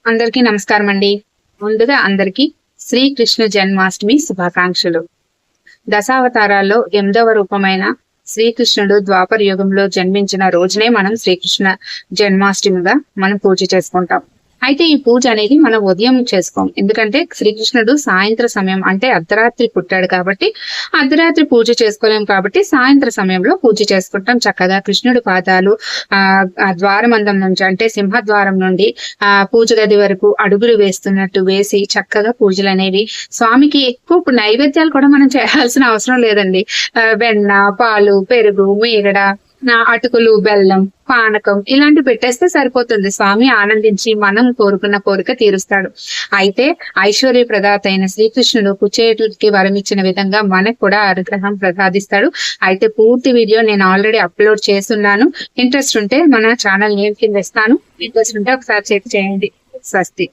అందరికీ నమస్కారం అండి. ముందుగా అందరికీ శ్రీకృష్ణ జన్మాష్టమి శుభాకాంక్షలు. దశావతారాల్లో 8వ రూపమైన శ్రీకృష్ణుడు ద్వాపర యుగంలో జన్మించిన రోజునే మనం శ్రీకృష్ణ జన్మాష్టమిగా మనం పూజ చేసుకుంటాం. అయితే ఈ పూజ అనేది మనం ఉదయం చేసుకోం. ఎందుకంటే శ్రీకృష్ణుడు సాయంత్ర సమయం అంటే అర్ధరాత్రి పుట్టాడు కాబట్టి అర్ధరాత్రి పూజ చేసుకోలేం కాబట్టి సాయంత్ర సమయంలో పూజ చేసుకుంటాం. చక్కగా కృష్ణుడి పాదాలు ద్వారమందం నుంచి అంటే సింహద్వారం నుండి పూజ గది వరకు అడుగులు వేస్తున్నట్టు వేసి చక్కగా పూజలు అనేవి స్వామికి ఎక్కువ నైవేద్యాలు కూడా మనం చేయాల్సిన అవసరం లేదండి. వెన్న, పాలు, పెరుగు, మీగడ, అటుకులు, బెల్లం, పానకం ఇలాంటి పెట్టేస్తే సరిపోతుంది. స్వామి ఆనందించి మనం కోరుకున్న కోరిక తీరుస్తాడు. అయితే ఐశ్వర్య ప్రదాత అయిన శ్రీకృష్ణుడు కుచేటుడికి వరం ఇచ్చిన విధంగా మనకు కూడా అనుగ్రహం ప్రసాదిస్తాడు. అయితే పూర్తి వీడియో నేను ఆల్రెడీ అప్లోడ్ చేస్తున్నాను. ఇంట్రెస్ట్ ఉంటే మన ఛానల్ నేమ్ కింద ఇస్తాను. ఇంట్రెస్ట్ ఉంటే ఒకసారి చెక్ చేయండి. స్వస్తి.